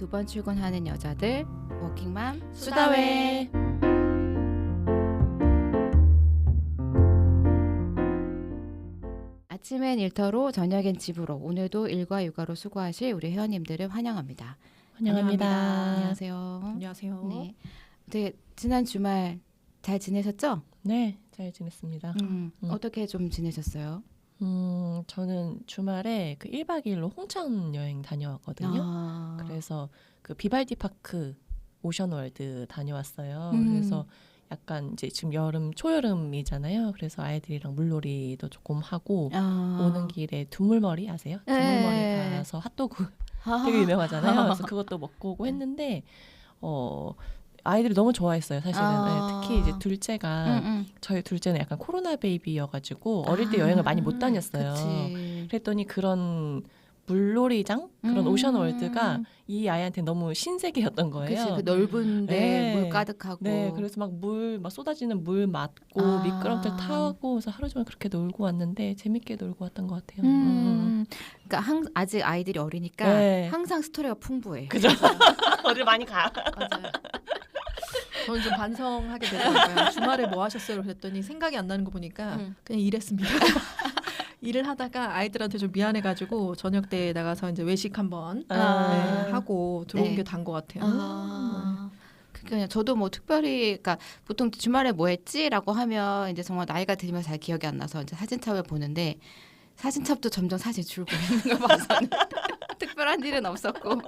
두 번 출근하는 여자들 워킹맘 수다회. 아침엔 일터로 저녁엔 집으로 오늘도 일과 육아로 수고하실 우리 회원님들을 환영합니다. 환영합니다. 안녕하세요. 안녕하세요. 네, 되게 지난 주말 잘 지내셨죠? 네, 잘 지냈습니다. 어떻게 좀 지내셨어요? 저는 주말에 그 1박 2일로 홍천 여행 다녀왔거든요. 그래서 그 비발디 파크 오션월드 다녀왔어요. 그래서 약간 이제 지금 여름 초여름이잖아요. 그래서 아이들이랑 물놀이도 조금 하고 오는 길에 두물머리 아세요? 두물머리 가서 핫도그 되게 유명하잖아요. 그래서 그것도 먹고 오고 했는데 아이들이 너무 좋아했어요. 사실은 특히 이제 둘째가 저희 둘째는 약간 코로나 베이비여가지고 어릴 때 여행을 많이 못 다녔어요. 그치. 그랬더니 그런 물놀이장 그런 오션월드가 이 아이한테 너무 신세계였던 거예요. 그치, 그 넓은데 네. 물 가득하고. 네, 그래서 막 쏟아지는 물 맞고 미끄럼틀 타고 그래서 하루 종일 그렇게 놀고 왔는데 재밌게 놀고 왔던 것 같아요. 그러니까 아직 아이들이 어리니까 네. 항상 스토리가 풍부해. 그죠? 어딜 많이 가. 맞아요. 저는 좀 반성하게 되더라고요. 주말에 뭐 하셨어요? 그랬더니 생각이 안 나는 거 보니까 그냥 일했습니다. 일을 하다가 아이들한테 좀 미안해가지고 저녁 때 나가서 이제 외식 한번 하고 들어온 게 단 것 같아요. 그러니까 저도 뭐 특별히, 그러니까 보통 주말에 뭐 했지라고 하면 이제 정말 나이가 들면 잘 기억이 안 나서 이제 사진첩을 보는데 사진첩도 점점 사실 줄고 있는 거 봐서는 특별한 일은 없었고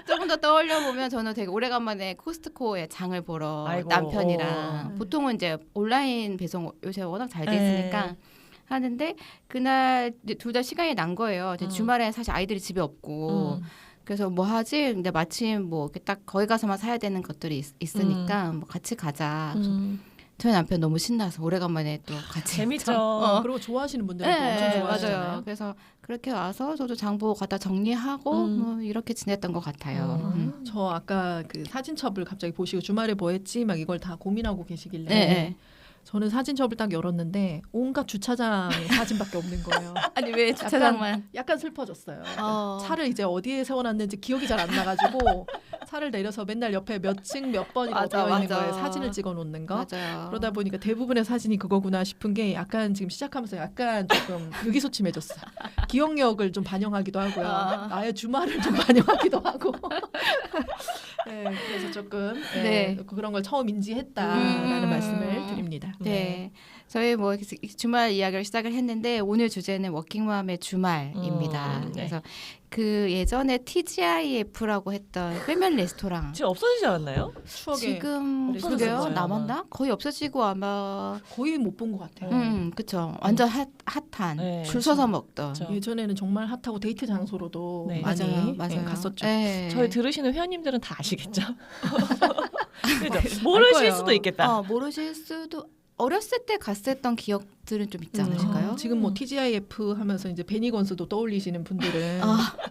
조금 더 떠올려 보면 저는 되게 오래간만에 코스트코에 장을 보러 아이고. 남편이랑 보통은 이제 온라인 배송 요새 워낙 잘 돼 있으니까 하는데 그날 둘 다 시간이 난 거예요. 이제 주말에 사실 아이들이 집에 없고 그래서 뭐 하지? 근데 마침 뭐 이렇게 딱 거기 가서만 사야 되는 것들이 있으니까 뭐 같이 가자. 저희 남편 너무 신나서 오래간만에 또 같이 재밌죠. 그리고 좋아하시는 분들은 또 네, 엄청 맞아요. 좋아하시잖아요. 그래서 그렇게 와서 저도 장 보고 갖다 정리하고 뭐 이렇게 지냈던 것 같아요. 저 아까 그 사진첩을 갑자기 보시고 주말에 뭐 했지? 막 이걸 다 고민하고 계시길래 네. 저는 사진첩을 딱 열었는데 온갖 주차장 사진밖에 없는 거예요. 아니 왜 주차장만? 약간 슬퍼졌어요. 차를 이제 어디에 세워놨는지 기억이 잘 안 나가지고 차를 내려서 맨날 옆에 몇 층 몇 번이 맞아, 되어 있는 맞아. 거예요. 사진을 찍어 놓는 거. 맞아요. 그러다 보니까 대부분의 사진이 그거구나 싶은 게 약간 지금 시작하면서 약간 조금 의기소침해졌어요. 기억력을 좀 반영하기도 하고요. 나의 주말을 좀 반영하기도 하고. 네, 그래서 조금 그런 걸 처음 인지했다라는 말씀을 드립니다. 네. 저희 뭐 주말 이야기를 시작을 했는데 오늘 주제는 워킹맘의 주말입니다. 그래서 그 예전에 TGIF라고 했던 패밀리 레스토랑 지금 없어지지 않았나요? 추억에 지금 없어졌어요, 그게요? 아마. 남았나? 거의 없어지고 아마 거의 못 본 것 같아요. 그쵸. 완전 핫한 네, 줄 서서 먹던. 그쵸. 예전에는 정말 핫하고 데이트 장소로도 네. 많이 맞아요. 갔었죠. 네. 저희 들으시는 회원님들은 다 아시겠죠? 그죠? 모르실 수도 있겠다. 모르실 수도. 어렸을 때 갔었던 기억들은 좀 있지 않으실까요? 지금 뭐 TGIF 하면서 이제 베니건스도 떠올리시는 분들은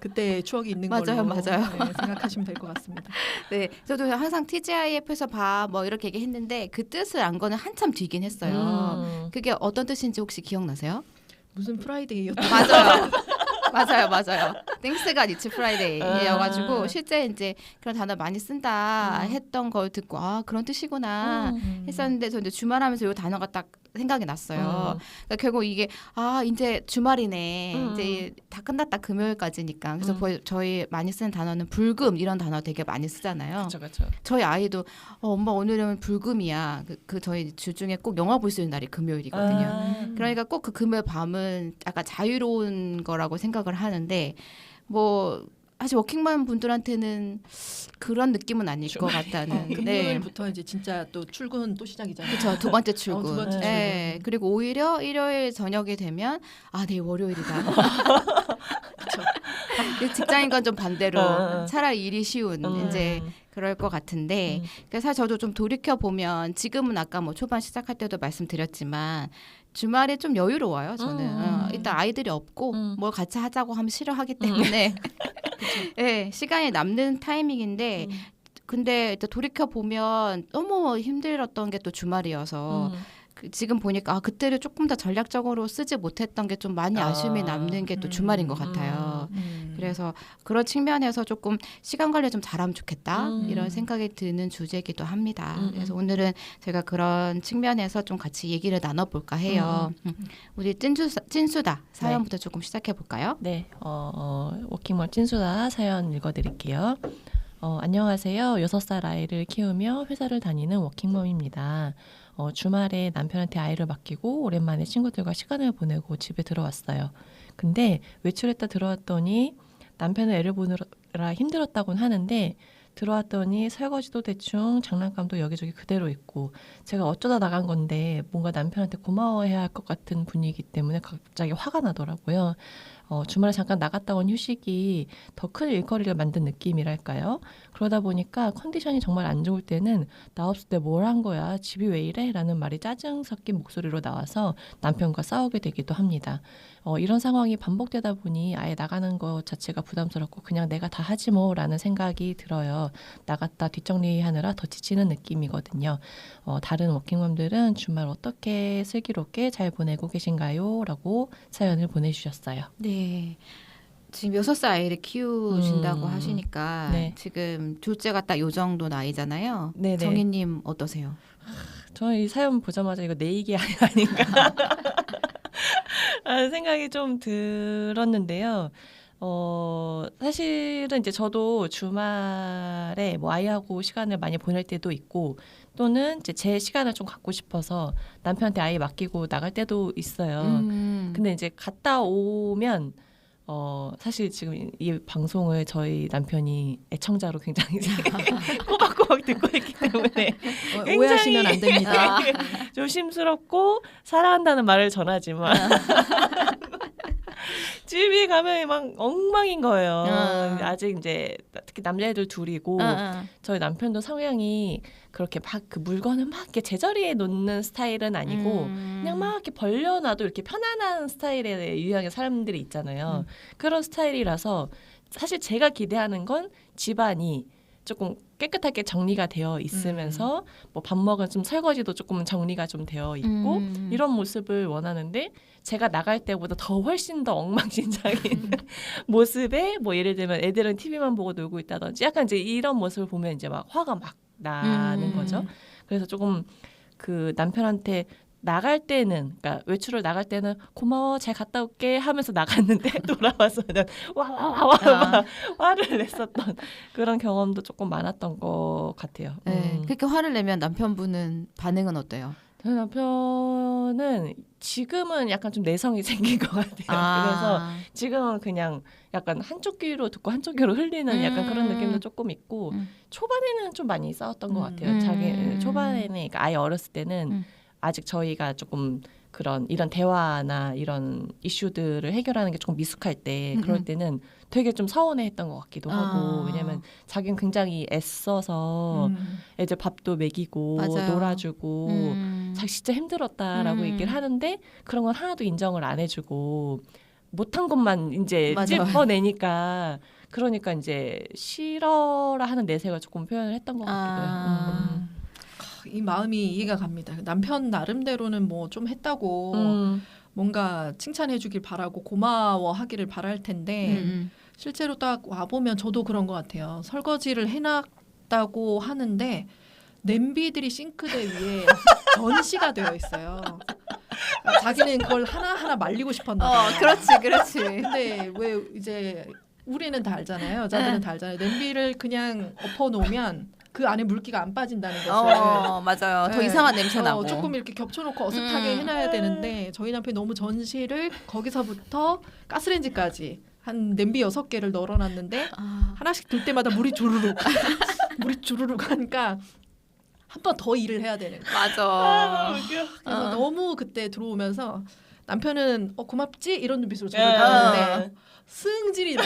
그때 추억이 있는 맞아요, 걸로 맞아요. 네, 생각하시면 될 것 같습니다. 네, 저도 항상 TGIF에서 봐 뭐 이렇게 얘기했는데 그 뜻을 안 거는 한참 뒤긴 했어요. 그게 어떤 뜻인지 혹시 기억나세요? 무슨 프라이데이였던 맞아요. 맞아요. 땡스가 니츠 프라이데이여가지고 실제 이제 그런 단어 많이 쓴다 했던 걸 듣고 그런 뜻이구나 했었는데 저 이제 주말하면서 이 단어가 딱 생각이 났어요. 그러니까 결국 이게 이제 주말이네. 이제 다 끝났다 금요일까지니까. 그래서 저희 많이 쓰는 단어는 불금 이런 단어 되게 많이 쓰잖아요. 그렇죠. 저희 아이도 엄마 오늘은 불금이야. 그 저희 주 중에 꼭 영화 볼 수 있는 날이 금요일이거든요. 그러니까 꼭 그 금요일 밤은 약간 자유로운 거라고 생각을 하는데 뭐 사실 워킹맘 분들한테는 그런 느낌은 아닐 것 같다는. 금요일부터 이제 진짜 또 출근 또 시작이잖아요. 그렇죠. 두 번째 출근. 두 번째 네. 출근. 그리고 오히려 일요일 저녁이 되면 내일 월요일이다. 그렇죠. 직장인과 좀 반대로 차라리 일이 쉬운 이제 그럴 것 같은데 그래서 사실 저도 좀 돌이켜 보면 지금은 아까 뭐 초반 시작할 때도 말씀드렸지만 주말에 좀 여유로워요. 저는 일단 아이들이 없고 뭘 같이 하자고 하면 싫어하기 때문에 네, 시간이 남는 타이밍인데 근데 돌이켜 보면 너무 힘들었던 게 또 주말이어서 지금 보니까 그때를 조금 더 전략적으로 쓰지 못했던 게 좀 많이 아쉬움이 남는 게 또 주말인 것 같아요. 그래서 그런 측면에서 조금 시간 관리 좀 잘하면 좋겠다 이런 생각이 드는 주제이기도 합니다. 그래서 오늘은 제가 그런 측면에서 좀 같이 얘기를 나눠볼까 해요. 우리 찐수다 사연부터 네. 조금 시작해 볼까요? 네, 워킹맘 찐수다 사연 읽어드릴게요. 안녕하세요. 6살 아이를 키우며 회사를 다니는 워킹맘입니다. 주말에 남편한테 아이를 맡기고 오랜만에 친구들과 시간을 보내고 집에 들어왔어요. 근데 외출했다 들어왔더니 남편은 애를 보느라 힘들었다고는 하는데 들어왔더니 설거지도 대충 장난감도 여기저기 그대로 있고 제가 어쩌다 나간 건데 뭔가 남편한테 고마워해야 할 것 같은 분위기 때문에 갑자기 화가 나더라고요. 주말에 잠깐 나갔다 온 휴식이 더 큰 일거리를 만든 느낌이랄까요? 그러다 보니까 컨디션이 정말 안 좋을 때는 나 없을 때 뭘 한 거야? 집이 왜 이래? 라는 말이 짜증 섞인 목소리로 나와서 남편과 싸우게 되기도 합니다. 이런 상황이 반복되다 보니 아예 나가는 것 자체가 부담스럽고 그냥 내가 다 하지 뭐 라는 생각이 들어요. 나갔다 뒷정리하느라 더 지치는 느낌이거든요. 다른 워킹맘들은 주말 어떻게 슬기롭게 잘 보내고 계신가요? 라고 사연을 보내주셨어요. 네. 지금 6살 아이를 키우신다고 하시니까 네. 지금 둘째가 딱 요 정도 나이잖아요. 네네. 정희님 어떠세요? 저는 이 사연 보자마자 이거 내 얘기 아닌가 라는 생각이 좀 들었는데요. 사실은 이제 저도 주말에 뭐 아이하고 시간을 많이 보낼 때도 있고 또는 이제 제 시간을 좀 갖고 싶어서 남편한테 아이 맡기고 나갈 때도 있어요. 근데 이제 갔다 오면 사실 지금 이 방송을 저희 남편이 애청자로 굉장히 꼬박꼬박 듣고 있기 때문에 오해하시면 안 됩니다. 조심스럽고 사랑한다는 말을 전하지만 집에 가면 막 엉망인 거예요. 아직 이제 특히 남자애들 둘이고 저희 남편도 성향이 그렇게 막 그 물건을 막 이렇게 제자리에 놓는 스타일은 아니고 그냥 막 이렇게 벌려놔도 이렇게 편안한 스타일의 유형의 사람들이 있잖아요. 그런 스타일이라서 사실 제가 기대하는 건 집안이 조금 깨끗하게 정리가 되어 있으면서 뭐 밥 먹은 좀 설거지도 조금 정리가 좀 되어 있고 이런 모습을 원하는데 제가 나갈 때보다 더 훨씬 더 엉망진창인 모습에 뭐 예를 들면 애들은 TV만 보고 놀고 있다든지 약간 이제 이런 모습을 보면 이제 막 화가 막 나는 거죠. 그래서 조금 그 남편한테 나갈 때는 그러니까 외출을 나갈 때는 고마워 잘 갔다 올게 하면서 나갔는데 돌아와서는 와 화를 냈었던 그런 경험도 조금 많았던 것 같아요. 네, 그렇게 화를 내면 남편분은 반응은 어때요? 저희 남편은 지금은 약간 좀 내성이 생긴 것 같아요. 그래서 지금은 그냥 약간 한쪽 귀로 듣고 한쪽 귀로 흘리는 약간 그런 느낌도 조금 있고 초반에는 좀 많이 싸웠던 것 같아요. 자기 초반에는 그러니까 아예 어렸을 때는 아직 저희가 조금 이런 대화나 이런 이슈들을 해결하는 게 조금 미숙할 때 그럴 때는 되게 좀 서운해했던 것 같기도 하고 왜냐면 자기는 굉장히 애써서 애들 밥도 먹이고 맞아요. 놀아주고 자기 진짜 힘들었다라고 얘기를 하는데 그런 건 하나도 인정을 안 해주고 못한 것만 이제 맞아요. 찝어내니까 그러니까 이제 싫어라 하는 내색을 조금 표현을 했던 것 같기도 해요. 이 마음이 이해가 갑니다. 남편 나름대로는 뭐 좀 했다고 뭔가 칭찬해주길 바라고 고마워하기를 바랄 텐데 실제로 딱 와보면 저도 그런 것 같아요. 설거지를 해놨다고 하는데 냄비들이 싱크대 위에 전시가 되어 있어요. 자기는 그걸 하나하나 말리고 싶었나 봐요. 그렇지. 근데 왜 이제 우리는 다 알잖아요. 여자들은 다 알잖아요. 냄비를 그냥 엎어놓으면 그 안에 물기가 안 빠진다는 것을. 맞아요. 더 네. 이상한 냄새 나고. 조금 이렇게 겹쳐놓고 어슷하게 해놔야 되는데 저희 남편이 너무 전시를 거기서부터 가스레인지까지 한 냄비 6개를 널어놨는데 하나씩 들 때마다 물이 주르륵 하니까 한 번 더 일을 해야 되는 거예요. 맞아. 그래서 너무 그때 들어오면서 남편은 고맙지? 이런 눈빛으로 저를 봤는데 승질이 나.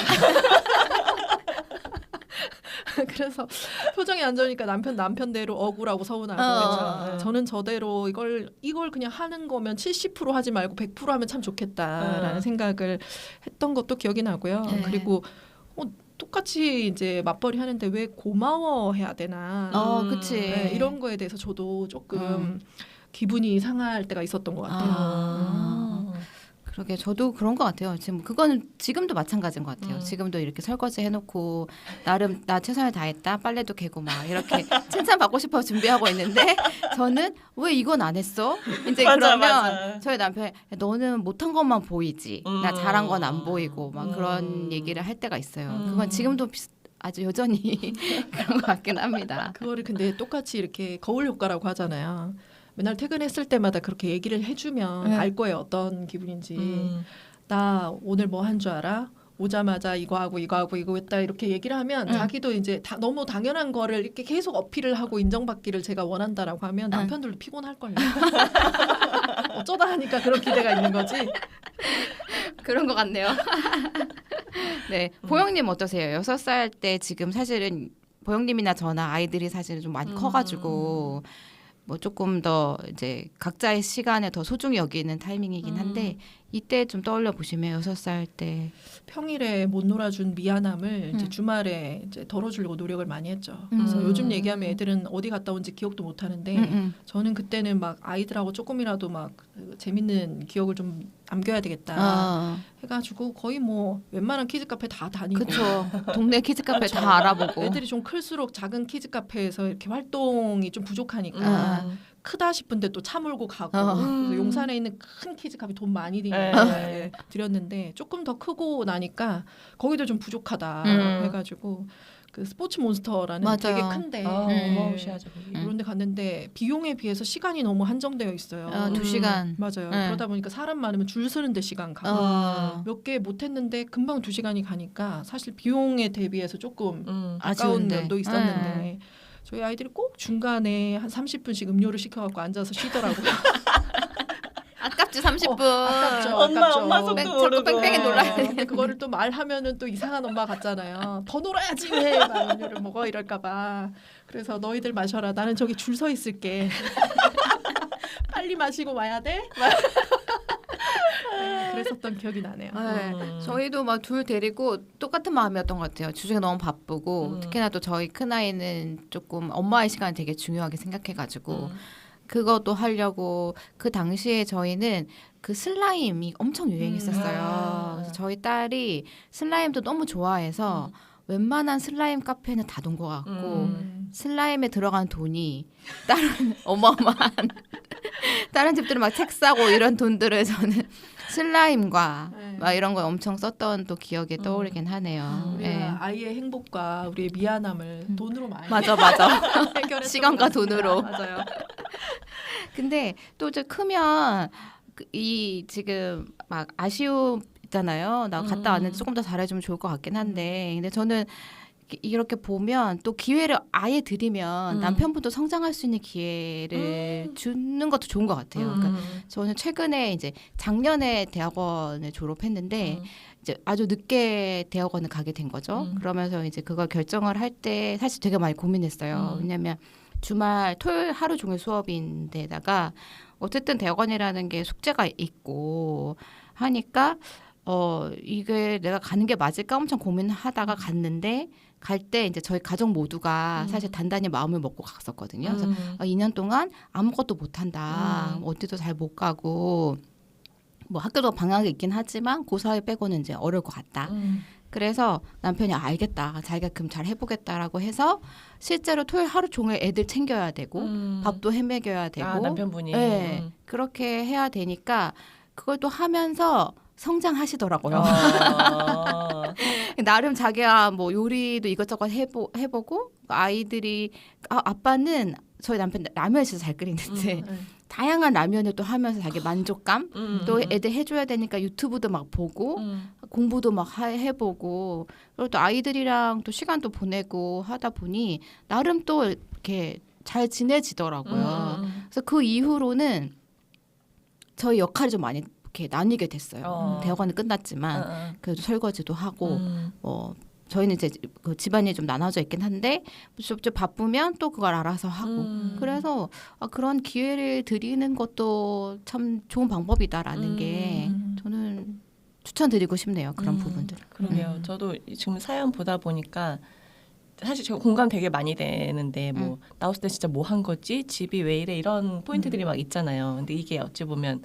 그래서 표정이 안 좋으니까 남편대로 억울하고 서운하고 저는 저대로 이걸 그냥 하는 거면 70% 하지 말고 100% 하면 참 좋겠다라는 생각을 했던 것도 기억이 나고요. 네. 그리고 똑같이 이제 맞벌이 하는데 왜 고마워해야 되나? 그치. 네, 이런 거에 대해서 저도 조금 기분이 상할 때가 있었던 것 같아요. 그러게 저도 그런 것 같아요. 지금 그거는 지금도 마찬가지인 것 같아요. 지금도 이렇게 설거지 해놓고 나름 나 최선을 다했다 빨래도 개고 막 이렇게 칭찬 받고 싶어 준비하고 있는데 저는 왜 이건 안 했어? 이제 맞아, 그러면 맞아. 저희 남편이 너는 못한 것만 보이지 나 잘한 건 안 보이고 막 그런 얘기를 할 때가 있어요. 그건 지금도 아주 여전히 그런 것 같긴 합니다. 그거를 근데 똑같이 이렇게 거울 효과라고 하잖아요. 맨날 퇴근했을 때마다 그렇게 얘기를 해주면 네. 알 거예요. 어떤 기분인지. 나 오늘 뭐 한 줄 알아? 오자마자 이거 하고 이거 하고 이거 했다 이렇게 얘기를 하면 자기도 이제 너무 당연한 거를 이렇게 계속 어필을 하고 인정받기를 제가 원한다라고 하면 남편들도 피곤할걸요. 어쩌다 하니까 그런 기대가 있는 거지. 그런 것 같네요. 네, 보영님 어떠세요? 6살 때 지금 사실은 보영님이나 저나 아이들이 사실은 좀 많이 커가지고 뭐 조금 더 이제 각자의 시간에 더 소중히 여기는 타이밍이긴 한데 이때 좀 떠올려 보시면 6살 때 평일에 못 놀아준 미안함을 이제 주말에 이제 덜어주려고 노력을 많이 했죠. 그래서 요즘 얘기하면 애들은 어디 갔다 온지 기억도 못 하는데 저는 그때는 막 아이들하고 조금이라도 막 재밌는 기억을 좀 남겨야 되겠다 해가지고 거의 뭐 웬만한 키즈 카페 다 다니고 그쵸. 동네 키즈 카페 다 알아보고 애들이 좀 클수록 작은 키즈 카페에서 이렇게 활동이 좀 부족하니까 크다 싶은데 또 차 몰고 가고 그래서 용산에 있는 큰 키즈 카페 돈 많이 들였는데 조금 더 크고 나니까 거기도 좀 부족하다 해가지고 그 스포츠 몬스터라는 맞아요. 되게 큰데 어마무시하죠. 그런데 갔는데 비용에 비해서 시간이 너무 한정되어 있어요. 2시간. 맞아요. 네. 그러다 보니까 사람 많으면 줄 서는데 시간 가고 몇 개 못했는데 금방 2시간이 가니까 사실 비용에 대비해서 조금 아까운 아쉬운데. 면도 있었는데 저희 아이들이 꼭 중간에 한 30분씩 음료를 시켜갖고 앉아서 쉬더라고요. 아깝지 30분. 아깝죠. 엄마 속도 자꾸 모르고. 뺑뺑이 놀라야 돼. 근데 그거를 또 말하면은 또 이상한 엄마 같잖아요. 더 놀아야지 왜 막 음료를 먹어 이럴까봐. 그래서 너희들 마셔라. 나는 저기 줄 서 있을게. 빨리 마시고 와야 돼? 네, 그랬었던 기억이 나네요. 네. 저희도 막 둘 데리고 똑같은 마음이었던 것 같아요. 주중에 너무 바쁘고 특히나 또 저희 큰아이는 조금 엄마의 시간을 되게 중요하게 생각해가지고 그것도 하려고 그 당시에 저희는 그 슬라임이 엄청 유행했었어요. 그래서 저희 딸이 슬라임도 너무 좋아해서 웬만한 슬라임 카페는 다 돈 것 같고 슬라임에 들어간 돈이 다른 어마어마한 다른 집들은 막 책 사고 이런 돈들을 저는 슬라임과 막 이런 거 엄청 썼던 또 기억이 떠오르긴 하네요. 우리가 네. 아이의 행복과 우리의 미안함을 돈으로 많이 맞아. 해결했던 시간과 것 같습니다. 돈으로. 맞아요. 근데 또 이제 크면 이 지금 막 아쉬움 있잖아요. 나 갔다 왔는데 조금 더 잘해주면 좋을 것 같긴 한데, 근데 저는 이렇게 보면 또 기회를 아예 드리면 남편분도 성장할 수 있는 기회를 주는 것도 좋은 것 같아요. 그러니까 저는 최근에 이제 작년에 대학원을 졸업했는데 이제 아주 늦게 대학원을 가게 된 거죠. 그러면서 이제 그걸 결정을 할 때 사실 되게 많이 고민했어요. 왜냐하면 주말 토요일 하루 종일 수업인데다가 어쨌든 대학원이라는 게 숙제가 있고 하니까 이게 내가 가는 게 맞을까 엄청 고민하다가 갔는데 갈 때 이제 저희 가족 모두가 사실 단단히 마음을 먹고 갔었거든요. 그래서 2년 동안 아무것도 못 한다. 어디도 잘 못 가고 뭐 학교도 방학이 있긴 하지만 그 사이 빼고는 이제 어려울 것 같다. 그래서 남편이 알겠다. 자기가 그럼 잘 해보겠다라고 해서 실제로 토요일 하루 종일 애들 챙겨야 되고 밥도 해먹여야 되고 남편분이 네, 그렇게 해야 되니까 그걸 또 하면서 성장하시더라고요. 나름 자기가 뭐 요리도 이것저것 해보고 아이들이 아빠는 저희 남편 라면을 진짜 잘 끓이는데 다양한 라면을 또 하면서 자기 만족감 또 애들 해줘야 되니까 유튜브도 막 보고 공부도 막 해보고 그리고 또 아이들이랑 또 시간도 보내고 하다 보니 나름 또 이렇게 잘 지내지더라고요. 그래서 그 이후로는 저희 역할이 좀 많이 이렇게 나뉘게 됐어요. 대학원은 끝났지만 그래도 설거지도 하고 뭐 저희는 이제 그 집안이 좀 나눠져 있긴 한데 좀 바쁘면 또 그걸 알아서 하고 그래서 그런 기회를 드리는 것도 참 좋은 방법이다라는 게 저는 추천드리고 싶네요. 그런 부분들. 그러게요. 저도 지금 사연 보다 보니까 사실 제가 공감 되게 많이 되는데 뭐 나왔을 때 진짜 뭐 한 거지? 집이 왜 이래? 이런 포인트들이 막 있잖아요. 근데 이게 어찌 보면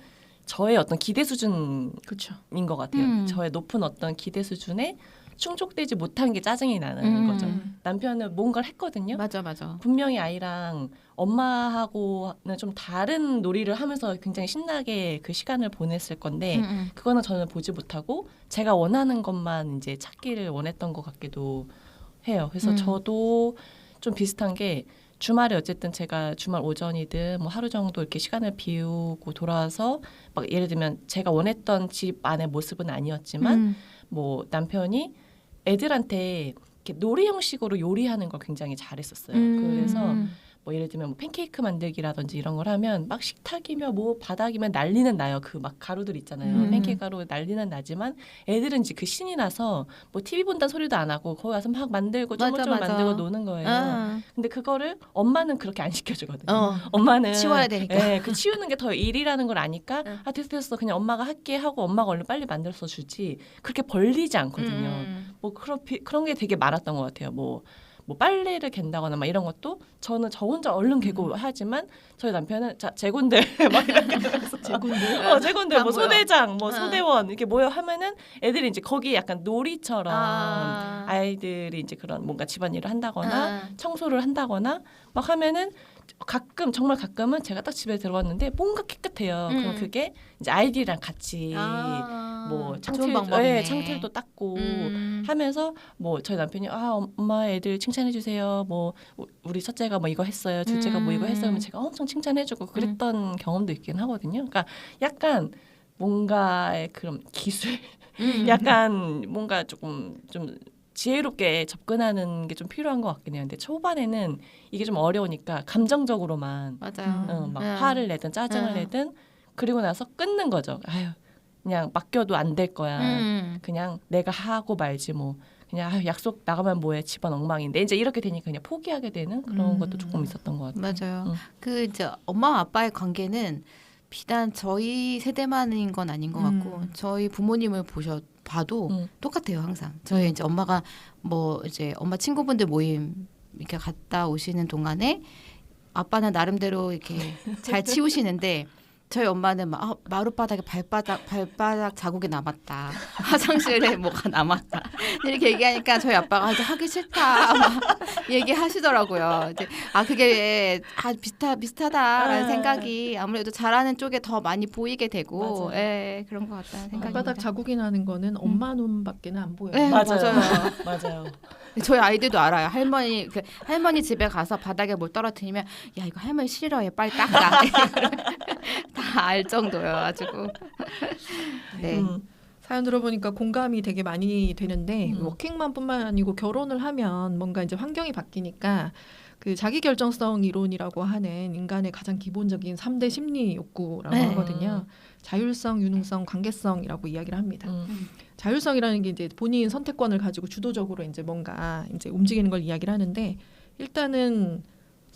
저의 어떤 기대 수준인 그렇죠. 것 같아요. 저의 높은 어떤 기대 수준에 충족되지 못한 게 짜증이 나는 거죠. 남편은 뭔가를 했거든요. 맞아. 분명히 아이랑 엄마하고는 좀 다른 놀이를 하면서 굉장히 신나게 그 시간을 보냈을 건데 그거는 저는 보지 못하고 제가 원하는 것만 이제 찾기를 원했던 것 같기도 해요. 그래서 저도 좀 비슷한 게 주말에 어쨌든 제가 주말 오전이든 뭐 하루 정도 이렇게 시간을 비우고 돌아와서 막 예를 들면 제가 원했던 집 안의 모습은 아니었지만 뭐 남편이 애들한테 이렇게 놀이 형식으로 요리하는 걸 굉장히 잘했었어요. 그래서 뭐 예를 들면 뭐 팬케이크 만들기라든지 이런 걸 하면 막 식탁이며 뭐 바닥이면 난리는 나요. 그 막 가루들 있잖아요. 팬케이크 가루 난리는 나지만 애들은 이제 그 신이 나서 뭐 TV 본다는 소리도 안 하고 거기 와서 막 만들고 쪼물쪼물 만들고 노는 거예요. 근데 그거를 엄마는 그렇게 안 시켜주거든요. 엄마는 치워야 되니까. 네, 그 치우는 게 더 일이라는 걸 아니까 아 됐어 그냥 엄마가 할게 하고 엄마가 얼른 빨리 만들어서 주지 그렇게 벌리지 않거든요. 뭐 그런 게 되게 많았던 것 같아요. 뭐 빨래를 갠다거나 막 이런 것도 저는 저 혼자 얼른 개고 하지만 저희 남편은 자 재군들 막 이렇게 재군들 뭐 소대장 뭐 소대원 이렇게 모여 하면은 애들이 이제 거기 약간 놀이처럼 아이들이 이제 그런 뭔가 집안일을 한다거나 청소를 한다거나 막 하면은 가끔 정말 가끔은 제가 딱 집에 들어왔는데 뭔가 깨끗해요. 그럼 그게 이제 아이들이랑 같이 뭐 창틀도 닦고 하면서 뭐 저희 남편이 엄마 애들 칭찬해 주세요. 뭐 우리 첫째가 뭐 이거 했어요. 둘째가 뭐 이거 했어요. 그러면 제가 엄청 칭찬해주고 그랬던 경험도 있긴 하거든요. 그러니까 약간 뭔가의 그런 기술, 약간 뭔가 조금 좀 지혜롭게 접근하는 게 좀 필요한 것 같긴 해요. 근데 초반에는 이게 좀 어려우니까 감정적으로만 맞아요. 막 화를 내든 짜증을 내든 그리고 나서 끊는 거죠. 아유 그냥 맡겨도 안 될 거야. 그냥 내가 하고 말지 뭐. 그냥 약속 나가면 뭐해 집안 엉망인데 이제 이렇게 되니까 그냥 포기하게 되는 그런 것도 조금 있었던 것 같아요. 맞아요. 그 이제 엄마와 아빠의 관계는 비단 저희 세대만인 건 아닌 것 같고 저희 부모님을 봐도 똑같아요 항상. 저희 이제 엄마가 뭐 이제 엄마 친구분들 모임 이렇게 갔다 오시는 동안에 아빠는 나름대로 이렇게 잘 치우시는데 저희 엄마는 막 마룻바닥에 발바닥 자국이 남았다. 화장실에 뭐가 남았다. 이렇게 얘기하니까 저희 아빠가 이제 하기 싫다 막 얘기하시더라고요. 이제 그게 비슷하다라는 생각이 아무래도 잘하는 쪽에 더 많이 보이게 되고 그런 것 같다는 생각입니다. 발바닥 자국이 나는 거는 엄마 눈밖에는 안 보여요. 네, 맞아요. 저희 아이들도 알아요. 할머니 집에 가서 바닥에 뭘 떨어뜨리면 야 이거 할머니 싫어해 빨리 닦아. 다 알 정도여가지고. 네. 사연 들어보니까 공감이 되게 많이 되는데 워킹맘뿐만 아니고 결혼을 하면 뭔가 이제 환경이 바뀌니까 그 자기결정성 이론이라고 하는 인간의 가장 기본적인 3대 심리 욕구라고 하거든요. 자율성, 유능성, 관계성이라고 이야기를 합니다. 자율성이라는 게 이제 본인 선택권을 가지고 주도적으로 이제 뭔가 이제 움직이는 걸 이야기를 하는데 일단은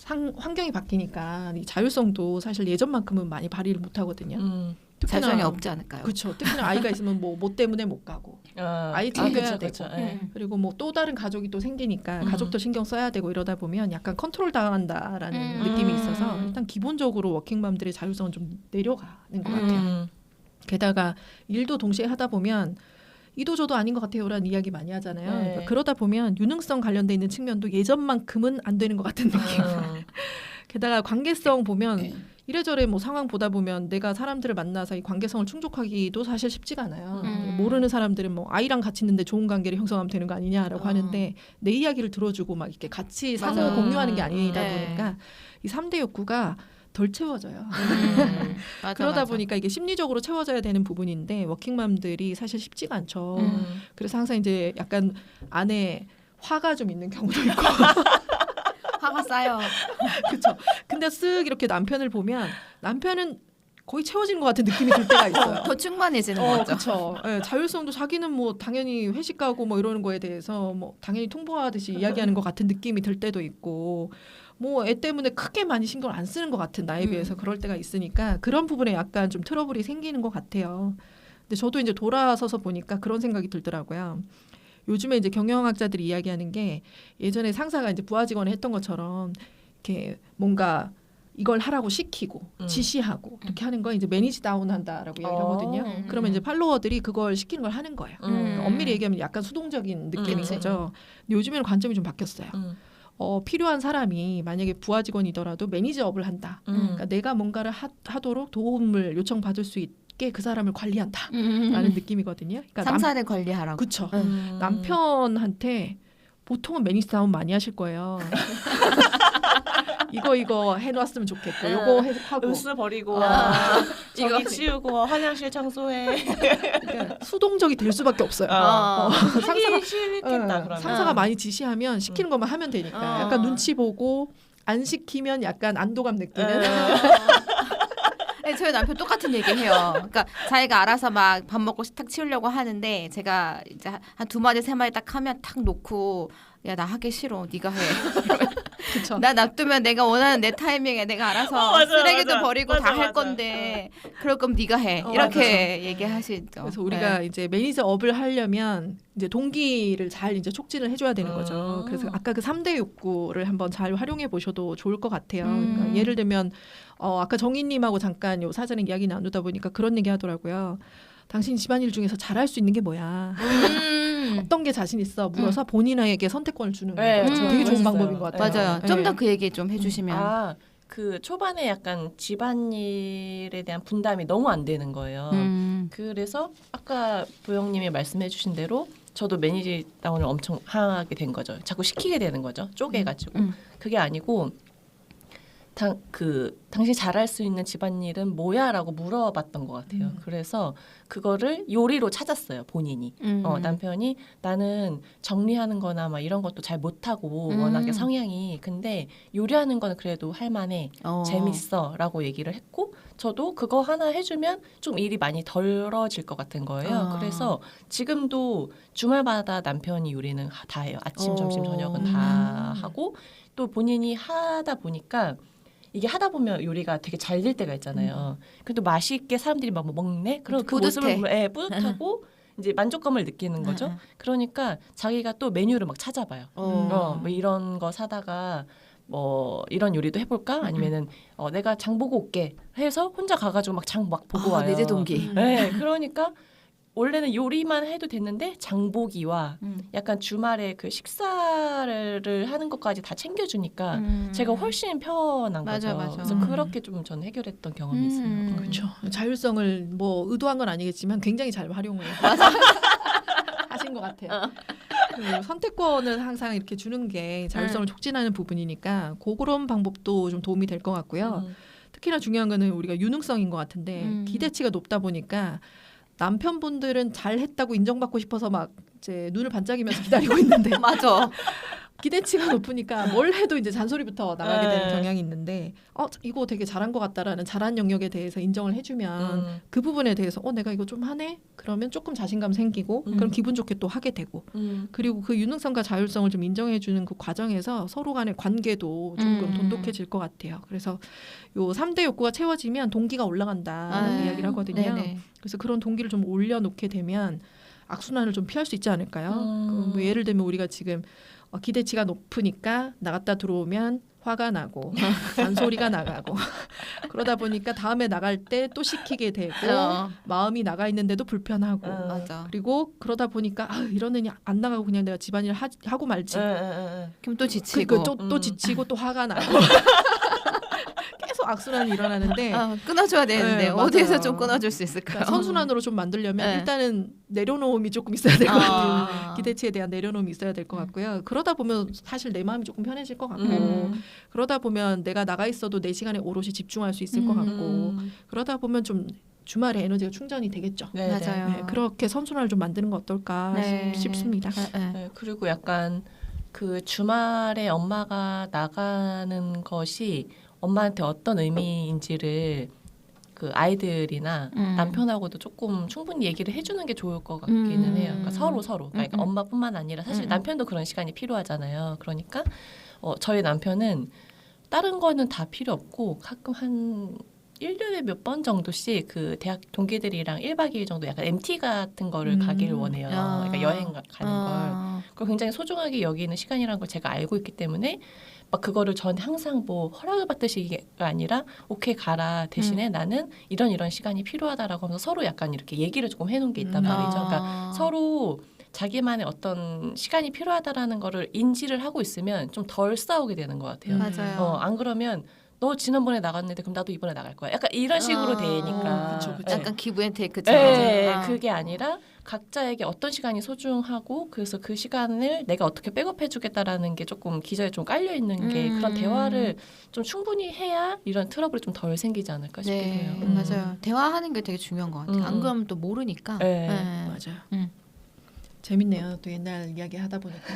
환경이 바뀌니까 이 자율성도 사실 예전만큼은 많이 발휘를 못 하거든요. 자율성이 없지 않을까요? 그렇죠. 특히나 아이가 있으면 뭐 때문에 못 가고 아이 챙겨야 되고 그리고 뭐 또 다른 가족이 또 생기니까 가족도 신경 써야 되고 이러다 보면 약간 컨트롤 당한다라는 느낌이 있어서 일단 기본적으로 워킹맘들의 자율성은 좀 내려가는 것 같아요. 게다가 일도 동시에 하다 보면 이도저도 아닌 것 같아요라는 이야기 많이 하잖아요. 그러니까 그러다 보면 유능성 관련돼 있는 측면도 예전만큼은 안 되는 것 같은 느낌. 게다가 관계성 보면 이래저래 뭐 상황 보다 보면 내가 사람들을 만나서 이 관계성을 충족하기도 사실 쉽지가 않아요. 모르는 사람들은 뭐 아이랑 같이 있는데 좋은 관계를 형성하면 되는 거 아니냐라고 하는데 내 이야기를 들어주고 막 이렇게 같이 상호 공유하는 게 아니다 보니까 이 3대 욕구가 덜 채워져요. 그러다 보니까 이게 심리적으로 채워져야 되는 부분인데 워킹맘들이 사실 쉽지가 않죠. 그래서 항상 이제 약간 안에 화가 좀 있는 경우도 있고 화가 쌓여. 그렇죠. 근데 쓱 이렇게 남편을 보면 남편은 거의 채워진 것 같은 느낌이 들 때가 있어요. 더 충만해지는 거죠. 그렇죠. 네, 자율성도 자기는 뭐 당연히 회식 가고 뭐 이러는 거에 대해서 뭐 당연히 통보하듯이 이야기하는 것 같은 느낌이 들 때도 있고 뭐 애 때문에 크게 많이 신경을 안 쓰는 것 같은 나에 비해서 그럴 때가 있으니까 그런 부분에 약간 좀 트러블이 생기는 것 같아요. 근데 저도 이제 돌아서서 보니까 그런 생각이 들더라고요. 요즘에 이제 경영학자들이 이야기하는 게 예전에 상사가 이제 부하 직원을 했던 것처럼 이렇게 뭔가 이걸 하라고 시키고 지시하고 이렇게 하는 거 이제 매니지 다운한다라고 얘기를 하거든요. 그러면 이제 팔로워들이 그걸 시키는 걸 하는 거예요. 그러니까 엄밀히 얘기하면 약간 수동적인 느낌인 거죠. 근데 요즘에는 관점이 좀 바뀌었어요. 필요한 사람이 만약에 부하 직원이더라도 매니저업을 한다. 그러니까 내가 뭔가를 하도록 도움을 요청받을 수 있게 그 사람을 관리한다라는 느낌이거든요. 그러니까 상사를 관리하라고. 그렇죠. 남편한테 보통은 매니지 다운 많이 하실 거예요. 이거 해놨으면 좋겠고 요거 하고 으스 버리고 저기 치우고 화장실 청소해. 그러니까 수동적이 될 수밖에 없어요. 상사가 싫겠다. 그러면 상사가 많이 지시하면 시키는 것만 하면 되니까 약간 눈치 보고 안 시키면 약간 안도감 느끼는. 네, 저희 남편 똑같은 얘기해요. 그러니까 자기가 알아서 막 밥 먹고 탁 치우려고 하는데 제가 이제 한 2마디 3마디 딱 하면 탁 놓고 야 나 하기 싫어 네가 해. 그쵸. 나 놔두면 내가 원하는 내 타이밍에 내가 알아서 맞아, 쓰레기도 맞아. 버리고 맞아, 다 할 맞아. 건데 그럴 거면 네가 해 이렇게 맞아. 얘기하시죠. 그래서 우리가 이제 매니저업을 하려면 이제 동기를 잘 이제 촉진을 해줘야 되는 거죠. 그래서 아까 그 3대 욕구를 한번 잘 활용해 보셔도 좋을 것 같아요. 그러니까 예를 들면 아까 정희님하고 잠깐 요 사전에 이야기 나누다 보니까 그런 얘기 하더라고요. 당신 집안일 중에서 잘할 수 있는 게 뭐야? 어떤 게 자신 있어? 물어서 본인에게 선택권을 주는 거예요. 되게 좋은 방법인 것 같아요. 맞아요. 네. 좀 더 그 얘기 좀 해주시면. 그 초반에 약간 집안일에 대한 분담이 너무 안 되는 거예요. 그래서 아까 보영님이 말씀해주신 대로 저도 매니지 다운을 엄청 하게 된 거죠. 자꾸 시키게 되는 거죠. 쪼개가지고. 그게 아니고 당신이 잘할 수 있는 집안일은 뭐야? 라고 물어봤던 것 같아요. 그래서 그거를 요리로 찾았어요. 본인이. 남편이 나는 정리하는 거나 막 이런 것도 잘 못하고 워낙에 성향이. 근데 요리하는 거는 그래도 할만해. 재밌어. 라고 얘기를 했고 저도 그거 하나 해주면 좀 일이 많이 덜어질 것 같은 거예요. 그래서 지금도 주말마다 남편이 요리는 다 해요. 아침, 점심, 저녁은 다 하고 또 본인이 하다 보니까 이게 하다 보면 요리가 되게 잘 될 때가 있잖아요. 그래도 맛있게 사람들이 막 먹네? 그럼 그 모습을 보면 뿌듯하고 이제 만족감을 느끼는 거죠. 그러니까 자기가 또 메뉴를 막 찾아봐요. 뭐 이런 거 사다가 뭐 이런 요리도 해볼까? 아니면은 내가 장 보고 올게 해서 혼자 가가지고 막 장 막 보고 와요. 내재 동기. 네, 그러니까 원래는 요리만 해도 됐는데 장보기와 약간 주말에 그 식사를 하는 것까지 다 챙겨주니까 제가 훨씬 편한 거죠. 맞아. 그래서 그렇게 좀 저는 해결했던 경험이 있어요. 그렇죠. 자율성을 뭐 의도한 건 아니겠지만 굉장히 잘 활용을 하신 것 같아요. 그리고 선택권을 항상 이렇게 주는 게 자율성을 촉진하는 부분이니까 그런 방법도 좀 도움이 될 것 같고요. 특히나 중요한 거는 우리가 유능성인 것 같은데 기대치가 높다 보니까 남편분들은 잘했다고 인정받고 싶어서 막 이제 눈을 반짝이면서 기다리고 있는데 맞아. 기대치가 높으니까 뭘 해도 이제 잔소리부터 나가게 되는 경향이 있는데 이거 되게 잘한 것 같다라는 잘한 영역에 대해서 인정을 해주면 그 부분에 대해서 내가 이거 좀 하네? 그러면 조금 자신감 생기고 그럼 기분 좋게 또 하게 되고 그리고 그 유능성과 자율성을 좀 인정해주는 그 과정에서 서로 간의 관계도 조금 돈독해질 것 같아요. 그래서 요 3대 욕구가 채워지면 동기가 올라간다는 이야기를 하거든요. 네네. 그래서 그런 동기를 좀 올려놓게 되면 악순환을 좀 피할 수 있지 않을까요? 뭐 예를 들면 우리가 지금 기대치가 높으니까 나갔다 들어오면 화가 나고 잔소리가 나가고 그러다 보니까 다음에 나갈 때 또 시키게 되고 마음이 나가 있는데도 불편하고 맞아. 그리고 그러다 보니까 이러느니 안 나가고 그냥 내가 집안일 하고 말지 그럼 또 지치고 또 지치고 또 화가 나고 계속 악순환이 일어나는데 끊어줘야 되는데 네, 어디에서 맞아요. 좀 끊어줄 수 있을까요? 그러니까 선순환으로 좀 만들려면 일단은 내려놓음이 조금 있어야 될 것 같아요. 기대치에 대한 내려놓음이 있어야 될 것 같고요. 그러다 보면 사실 내 마음이 조금 편해질 것 같고 그러다 보면 내가 나가 있어도 내 시간에 오롯이 집중할 수 있을 것 같고 그러다 보면 좀 주말에 에너지가 충전이 되겠죠. 네, 맞아요. 네, 그렇게 선순환을 좀 만드는 거 어떨까 싶습니다. 네, 그리고 약간 그 주말에 엄마가 나가는 것이 엄마한테 어떤 의미인지를 그 아이들이나 남편하고도 조금 충분히 얘기를 해주는 게 좋을 것 같기는 해요. 그러니까 서로. 그러니까 엄마뿐만 아니라 사실 남편도 그런 시간이 필요하잖아요. 그러니까 저희 남편은 다른 거는 다 필요 없고 가끔 한 1년에 몇 번 정도씩 그 대학 동기들이랑 1박 2일 정도 약간 MT 같은 거를 가기를 원해요. 그러니까 여행 가는 걸. 그걸 굉장히 소중하게 여기는 시간이라는 걸 제가 알고 있기 때문에 막 그거를 저한테 항상 뭐 허락을 받듯이가 아니라 오케이 가라 대신에 나는 이런 시간이 필요하다라고 하면서 서로 약간 이렇게 얘기를 조금 해놓은 게 있단 말이죠. 그러니까 서로 자기만의 어떤 시간이 필요하다라는 거를 인지를 하고 있으면 좀 덜 싸우게 되는 것 같아요. 맞아요. 안 그러면 너 지난번에 나갔는데 그럼 나도 이번에 나갈 거야. 약간 이런 식으로 되니까. 그쵸. 약간 기브앤테이크처럼. 네, 그게 아니라 각자에게 어떤 시간이 소중하고 그래서 그 시간을 내가 어떻게 백업해주겠다라는 게 조금 기저에 좀 깔려 있는 게 그런 대화를 좀 충분히 해야 이런 트러블이 좀 덜 생기지 않을까 싶긴 해요. 맞아요. 대화하는 게 되게 중요한 것 같아요. 안 그러면 또 모르니까. 네. 맞아요. 재밌네요. 또 옛날 이야기 하다 보니까.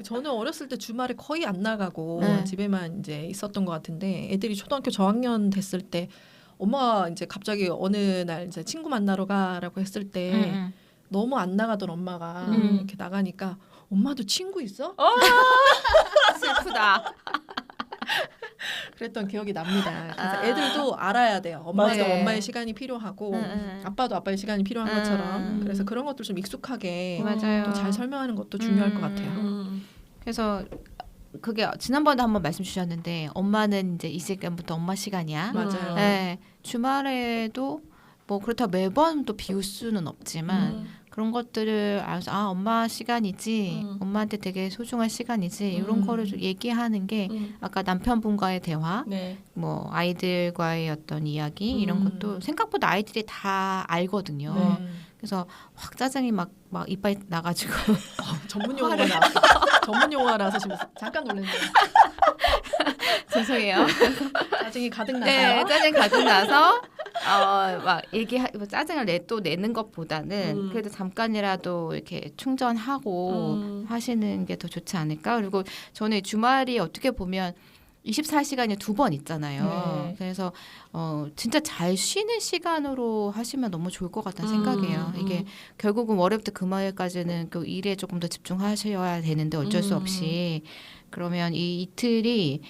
저는 어렸을 때 주말에 거의 안 나가고 집에만 이제 있었던 것 같은데 애들이 초등학교 저학년 됐을 때 엄마가 이제 갑자기 어느 날 이제 친구 만나러 가라고 했을 때 너무 안 나가던 엄마가 이렇게 나가니까 엄마도 친구 있어? 슬프다. 그랬던 기억이 납니다. 그래서 애들도 알아야 돼요. 엄마도 엄마의 시간이 필요하고 아빠도 아빠의 시간이 필요한 것처럼. 그래서 그런 것들 좀 익숙하게 또 잘 설명하는 것도 중요할 것 같아요. 그래서 그게 지난번에 한번 말씀 주셨는데 엄마는 이제 이 시간부터 엄마 시간이야. 맞아요. 네, 주말에도 뭐 그렇다고 매번 또 비울 수는 없지만 그런 것들을 알아서 엄마 시간이지 엄마한테 되게 소중한 시간이지 이런 거를 좀 얘기하는 게 아까 남편분과의 대화 뭐 아이들과의 어떤 이야기 이런 것도 생각보다 아이들이 다 알거든요. 그래서 확 짜증이 막 이빨 나가지고 전문 용어가 나와서 전문 용어가 나와서 지금 잠깐 놀랐네요. 죄송해요. 짜증이 가득 나서. 네, 짜증 가득 나서 막 짜증을 내는 것보다는 그래도 잠깐이라도 이렇게 충전하고 하시는 게 더 좋지 않을까. 그리고 저는 주말이 어떻게 보면 24시간이 2번 있잖아요. 그래서 진짜 잘 쉬는 시간으로 하시면 너무 좋을 것 같다는 생각이에요. 이게 결국은 월요일부터 금요일까지는 그 일에 조금 더 집중하셔야 되는데 어쩔 수 없이 그러면 이 이틀이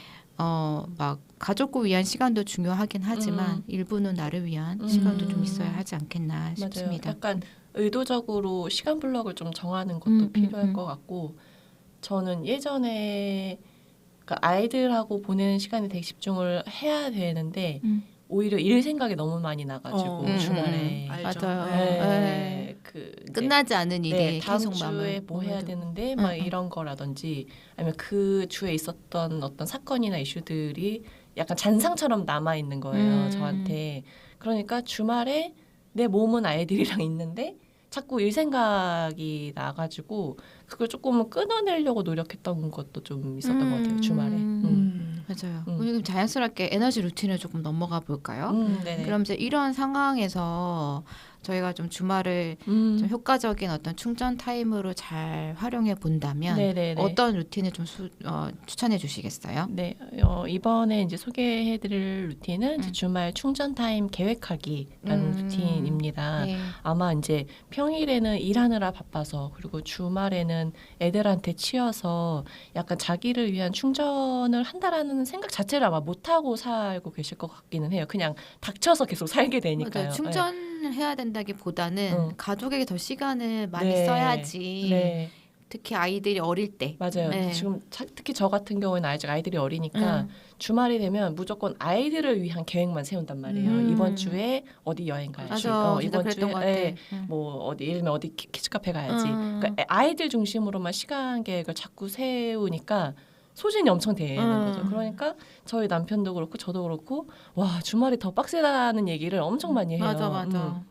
막 가족을 위한 시간도 중요하긴 하지만 일부는 나를 위한 시간도 좀 있어야 하지 않겠나 싶습니다. 맞아요. 약간 의도적으로 시간 블럭을 좀 정하는 것도 필요할 것 같고 저는 예전에 그러니까 아이들하고 보내는 시간에 되게 집중을 해야 되는데 오히려 일 생각이 너무 많이 나가지고 주말에 맞아요. 네. 끝나지 않은 일이 다음 계속 주에 뭐 해야 되는데 막 이런 거라든지 아니면 그 주에 있었던 어떤 사건이나 이슈들이 약간 잔상처럼 남아 있는 거예요. 저한테. 그러니까 주말에 내 몸은 아이들이랑 있는데 자꾸 일 생각이 나가지고 그걸 조금 끊어내려고 노력했던 것도 좀 있었던 것 같아요. 주말에. 맞아요. 그럼 자연스럽게 에너지 루틴을 조금 넘어가 볼까요? 네네. 그럼 이제 이런 상황에서 저희가 좀 주말을 좀 효과적인 어떤 충전 타임으로 잘 활용해 본다면 네네네. 어떤 루틴을 좀 추천해 주시겠어요? 네, 이번에 이제 소개해드릴 루틴은 이제 주말 충전 타임 계획하기라는 루틴입니다. 네. 아마 이제 평일에는 일하느라 바빠서 그리고 주말에는 애들한테 치여서 약간 자기를 위한 충전을 한다라는 생각 자체를 아마 못 하고 살고 계실 것 같기는 해요. 그냥 닥쳐서 계속 살게 되니까요. 맞아요. 충전을 해야 된다기보다는 가족에게 더 시간을 많이 네. 써야지. 네. 특히 아이들이 어릴 때. 맞아요. 네. 지금 특히 저 같은 경우에는 아직 아이들이 어리니까 주말이 되면 무조건 아이들을 위한 계획만 세운단 말이에요. 이번 주에 어디 여행 가야지. 맞아. 이번 그랬던 주에 것 같아. 뭐 어디 예를 들면 어디 키즈 카페 가야지. 그러니까 아이들 중심으로만 시간 계획을 자꾸 세우니까 소진이 엄청 되는 거죠. 그러니까 저희 남편도 그렇고 저도 그렇고 와 주말이 더 빡세다는 얘기를 엄청 많이 해요. 맞아.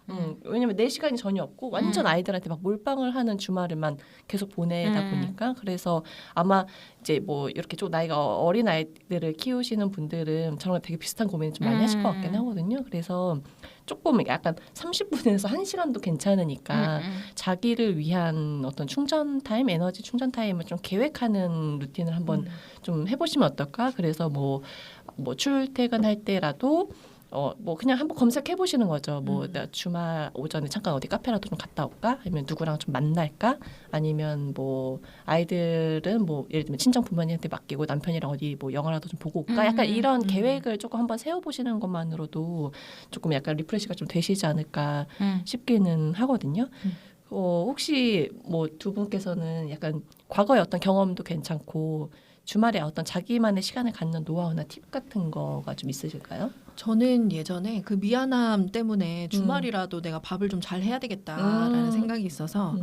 왜냐면 내 시간이 전혀 없고 완전 아이들한테 막 몰빵을 하는 주말을만 계속 보내다 보니까 그래서 아마 이제 뭐 이렇게 좀 나이가 어린 아이들을 키우시는 분들은 저랑 되게 비슷한 고민을 좀 많이 하실 것 같긴 하거든요. 그래서 조금 약간 30분에서 1시간도 괜찮으니까 자기를 위한 어떤 충전 타임, 에너지 충전 타임을 좀 계획하는 루틴을 한번 좀 해보시면 어떨까? 그래서 뭐 출퇴근할 때라도 뭐 그냥 한번 검색해 보시는 거죠. 뭐 나 주말 오전에 잠깐 어디 카페라도 좀 갔다 올까? 아니면 누구랑 좀 만날까? 아니면 뭐 아이들은 뭐 예를 들면 친정 부모님한테 맡기고 남편이랑 어디 뭐 영화라도 좀 보고 올까? 약간 이런 계획을 조금 한번 세워 보시는 것만으로도 조금 약간 리프레시가 좀 되시지 않을까 싶기는 하거든요. 혹시 뭐 두 분께서는 약간 과거의 어떤 경험도 괜찮고 주말에 어떤 자기만의 시간을 갖는 노하우나 팁 같은 거가 좀 있으실까요? 저는 예전에 그 미안함 때문에 주말이라도 내가 밥을 좀 잘 해야 되겠다라는 생각이 있어서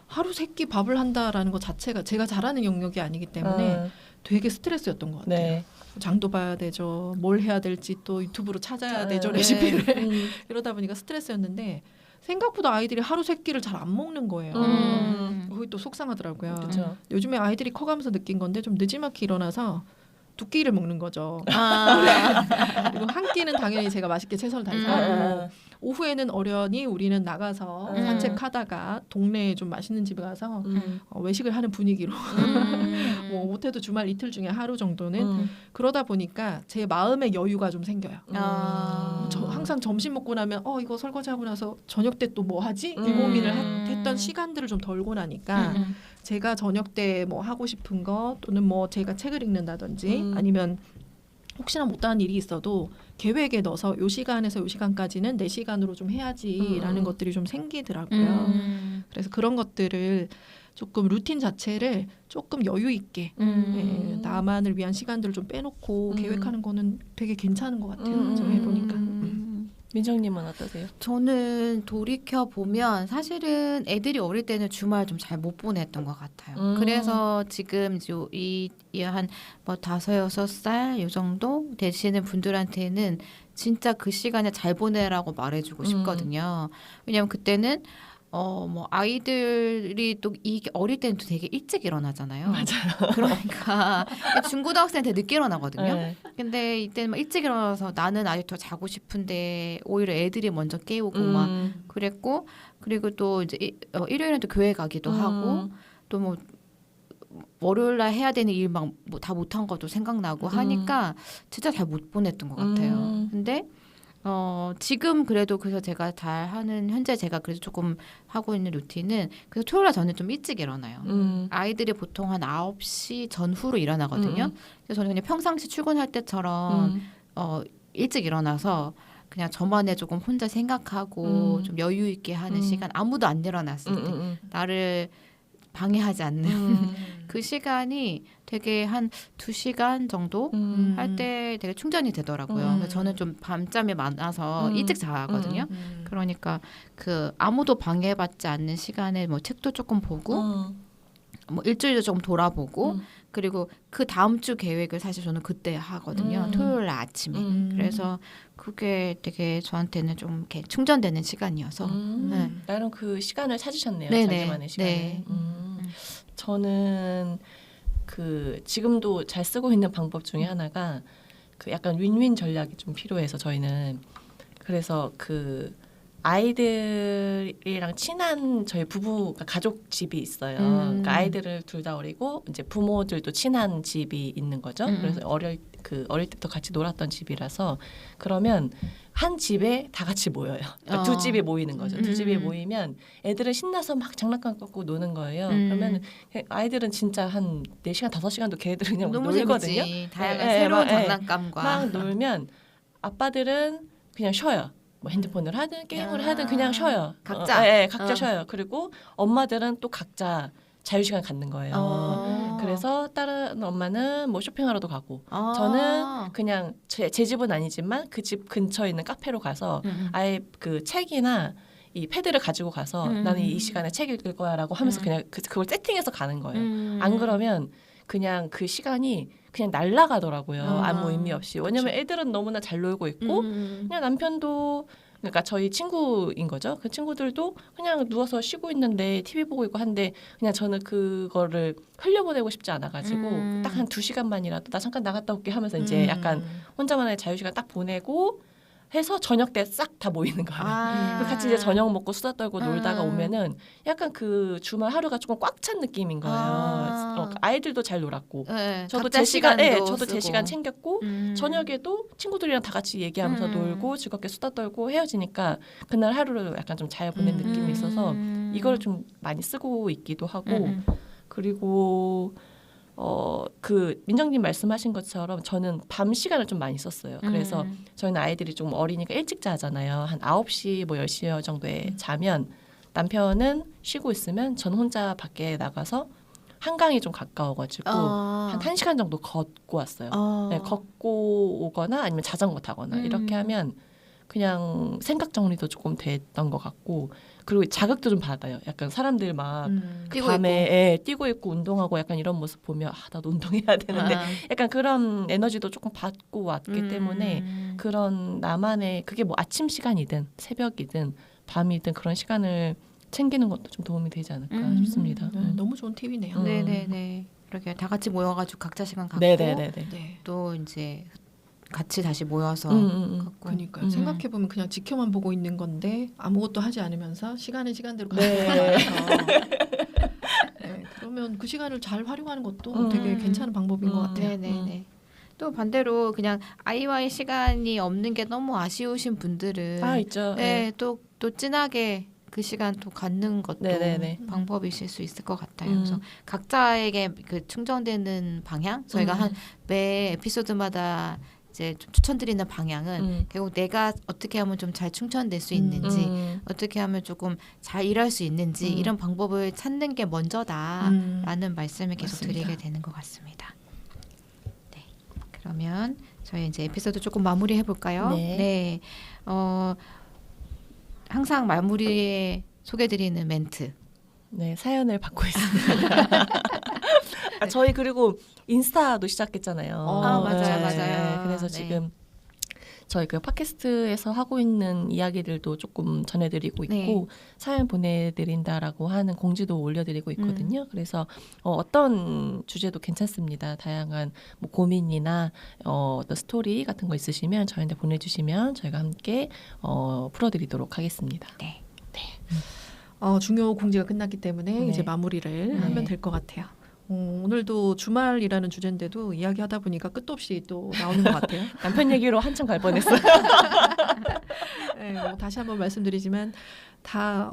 하루 세 끼 밥을 한다라는 것 자체가 제가 잘하는 영역이 아니기 때문에 되게 스트레스였던 것 같아요. 네. 장도 봐야 되죠. 뭘 해야 될지 또 유튜브로 찾아야 되죠. 레시피를. 이러다 보니까 스트레스였는데 생각보다 아이들이 하루 세 끼를 잘 안 먹는 거예요. 그게 또 속상하더라고요. 그렇죠. 요즘에 아이들이 커가면서 느낀 건데 좀 늦지막히 일어나서 두 끼를 먹는 거죠. 그리고 한 끼는 당연히 제가 맛있게 최선을 다해서 하고 오후에는 어련히 우리는 나가서 산책하다가 동네에 좀 맛있는 집에 가서 외식을 하는 분위기로 뭐 못해도 주말 이틀 중에 하루 정도는 그러다 보니까 제 마음의 여유가 좀 생겨요. 저 항상 점심 먹고 나면 이거 설거지하고 나서 저녁 때 또 뭐 하지? 이 고민을 했던 시간들을 좀 덜고 나니까 제가 저녁 때 뭐 하고 싶은 거 또는 뭐 제가 책을 읽는다든지 아니면 혹시나 못다한 일이 있어도 계획에 넣어서 요 시간에서 요 시간까지는 내 시간으로 좀 해야지라는 것들이 좀 생기더라고요. 그래서 그런 것들을 조금 루틴 자체를 조금 여유 있게 나만을 위한 시간들을 좀 빼놓고 계획하는 거는 되게 괜찮은 것 같아요. 좀 해보니까. 민정님은 어떠세요? 저는 돌이켜 보면 사실은 애들이 어릴 때는 주말 좀 잘 못 보냈던 것 같아요. 그래서 지금 이한 뭐 5-6살 요 정도 되시는 분들한테는 진짜 그 시간에 잘 보내라고 말해주고 싶거든요. 왜냐하면 그때는 뭐 아이들이 또 이게 어릴 때는 또 되게 일찍 일어나잖아요. 맞아요. 그러니까 중고등학생 되게 늦게 일어나거든요. 네. 근데 이때는 막 일찍 일어나서 나는 아직 더 자고 싶은데 오히려 애들이 먼저 깨우고 막 그랬고 그리고 또 이제 일요일에는 또 교회 가기도 하고 또 뭐 월요일 날 해야 되는 일 막 뭐 다 못한 것도 생각나고 하니까 진짜 잘 못 보냈던 것 같아요. 근데 지금 그래도 그래서 제가 잘 하는 현재 제가 그래도 조금 하고 있는 루틴은 그래서 토요일에 저는 좀 일찍 일어나요. 아이들이 보통 한 9시 전후로 일어나거든요. 그래서 저는 그냥 평상시 출근할 때처럼 일찍 일어나서 그냥 저만의 조금 혼자 생각하고 좀 여유 있게 하는 시간 아무도 안 일어났을 때 나를 방해하지 않는 그 시간이 되게 한 2시간 정도 할 때 되게 충전이 되더라고요. 그래서 저는 좀 밤잠이 많아서 일찍 자거든요. 그러니까 그 아무도 방해받지 않는 시간에 뭐 책도 조금 보고 뭐 일주일도 조금 돌아보고 그리고 그 다음 주 계획을 사실 저는 그때 하거든요. 토요일 날 아침에. 그래서 그게 되게 저한테는 좀 이렇게 충전되는 시간이어서. 네. 나름 그 시간을 찾으셨네요. 네네. 자기만의 시간을. 네. 저는 그 지금도 잘 쓰고 있는 방법 중에 하나가 그 약간 윈윈 전략이 좀 필요해서 저희는 그래서 그 아이들이랑 친한 저희 부부 가족 집이 있어요. 그러니까 아이들을 둘 다 어리고 이제 부모들도 친한 집이 있는 거죠. 그래서 어릴 때부터 같이 놀았던 집이라서 그러면 한 집에 다 같이 모여요. 그러니까 두 집이 모이는 거죠. 두 집이 모이면 애들은 신나서 막 장난감 갖고 노는 거예요. 그러면 아이들은 진짜 한 4시간, 5시간도 걔네들은 그냥 너무 놀거든요. 재밌지. 다양한 새로운 장난감과 막 놀면 아빠들은 그냥 쉬어요. 뭐 핸드폰을 하든 게임을 하든 그냥 쉬어요. 각자. 각자 쉬어요. 그리고 엄마들은 또 각자 자유시간 갖는 거예요. 그래서 다른 엄마는 뭐 쇼핑하러도 가고 저는 그냥 제 집은 아니지만 그 집 근처에 있는 카페로 가서 아예 그 책이나 이 패드를 가지고 가서 나는 이 시간에 책 읽을 거야라고 하면서 그냥 그걸 세팅해서 가는 거예요. 안 그러면 그냥 그 시간이 그냥 날아가더라고요. 아무 의미 없이. 왜냐면 애들은 너무나 잘 놀고 있고 그냥 남편도 그러니까 저희 친구인 거죠. 그 친구들도 그냥 누워서 쉬고 있는데 TV 보고 있고 한데 그냥 저는 그거를 흘려보내고 싶지 않아가지고 딱 한 2시간만이라도 나 잠깐 나갔다 올게 하면서 이제 약간 혼자만의 자유시간 딱 보내고 해서 저녁 때 싹 다 모이는 거예요. 그 같이 이제 저녁 먹고 수다 떨고 놀다가 오면은 약간 그 주말 하루가 조금 꽉 찬 느낌인 거예요. 아이들도 잘 놀았고, 네, 저도 각자 제 시간, 시간도 저도 제 쓰고. 시간 챙겼고, 저녁에도 친구들이랑 다 같이 얘기하면서 놀고 즐겁게 수다 떨고 헤어지니까 그날 하루를 약간 좀 잘 보낸 느낌이 있어서 이걸 좀 많이 쓰고 있기도 하고, 그리고 그 민정님 말씀하신 것처럼 저는 밤 시간을 좀 많이 썼어요. 그래서 저희는 아이들이 좀 어리니까 일찍 자잖아요. 한 9시 뭐 10시 정도에 자면 남편은 쉬고 있으면 전 혼자 밖에 나가서 한강이 좀 가까워가지고 한 1시간 정도 걷고 왔어요. 네, 걷고 오거나 아니면 자전거 타거나 이렇게 하면 그냥 생각 정리도 조금 됐던 것 같고 그리고 자극도 좀 받아요. 약간 사람들 막 뛰고 밤에 뛰고 있고 운동하고 약간 이런 모습 보면 나도 운동해야 되는데 약간 그런 에너지도 조금 받고 왔기 때문에 그런 나만의 그게 뭐 아침 시간이든 새벽이든 밤이든 그런 시간을 챙기는 것도 좀 도움이 되지 않을까 싶습니다. 너무 좋은 팁이네요. 네네네. 이렇게 다 같이 모여가지고 각자 시간 갖고 네네네. 네. 또 이제 같이 다시 모여서 갖고. 그러니까 생각해 보면 그냥 지켜만 보고 있는 건데 아무것도 하지 않으면서 시간은 시간대로 네. 가져가서 네, 그러면 그 시간을 잘 활용하는 것도 되게 괜찮은 방법인 것 같아요. 네네네. 또 반대로 그냥 아이와의 시간이 없는 게 너무 아쉬우신 분들은 있죠. 네, 또 진하게 그 시간 또 갖는 것도 네네네. 방법이실 수 있을 것 같아요. 그래서 각자에게 그 충전되는 방향 저희가 한 매 에피소드마다 이제 좀 추천드리는 방향은 결국 내가 어떻게 하면 좀 잘 충전될 수 있는지 어떻게 하면 조금 잘 일할 수 있는지 이런 방법을 찾는 게 먼저다라는 말씀을 계속 맞습니다. 드리게 되는 것 같습니다. 네, 그러면 저희 이제 에피소드 조금 마무리해 볼까요? 네. 항상 마무리에 소개드리는 멘트. 네, 사연을 받고 있습니다. 저희 그리고 인스타도 시작했잖아요. 맞아요. 그래서 네. 지금 저희 그 팟캐스트에서 하고 있는 이야기들도 조금 전해드리고 있고 네. 사연 보내드린다라고 하는 공지도 올려드리고 있거든요. 그래서 어떤 주제도 괜찮습니다. 다양한 뭐 고민이나 어떤 스토리 같은 거 있으시면 저희한테 보내주시면 저희가 함께 풀어드리도록 하겠습니다. 네. 중요 공지가 끝났기 때문에 네. 이제 마무리를 하면 될 것 같아요. 오늘도 주말이라는 주제인데도 이야기하다 보니까 끝도 없이 또 나오는 것 같아요. 남편 얘기로 한참 갈 뻔했어요. 네, 뭐 다시 한번 말씀드리지만 다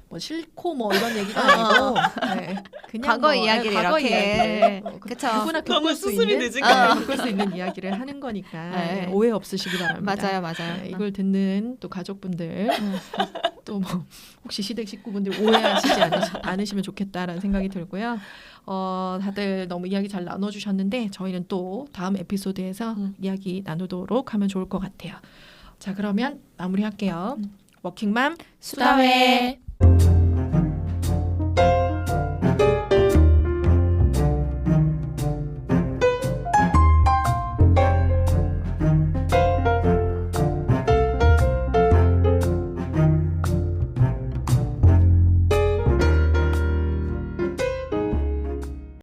뭐 싫고 뭐 이런 얘기가 아니고 네, 그냥 과거 뭐, 이야기를 과거 이렇게. 이야기를 그쵸. 누구나 겪을 수 있는 겪을 수 있는 이야기를 하는 거니까 네. 오해 없으시기 바랍니다. 맞아요. 네, 이걸 듣는 또 가족분들 또 뭐 혹시 시댁 식구분들 오해하시지 않으시면 좋겠다라는 생각이 들고요. 다들 너무 이야기 잘 나눠주셨는데 저희는 또 다음 에피소드에서 이야기 나누도록 하면 좋을 것 같아요. 자, 그러면 마무리할게요. 워킹맘 수다회.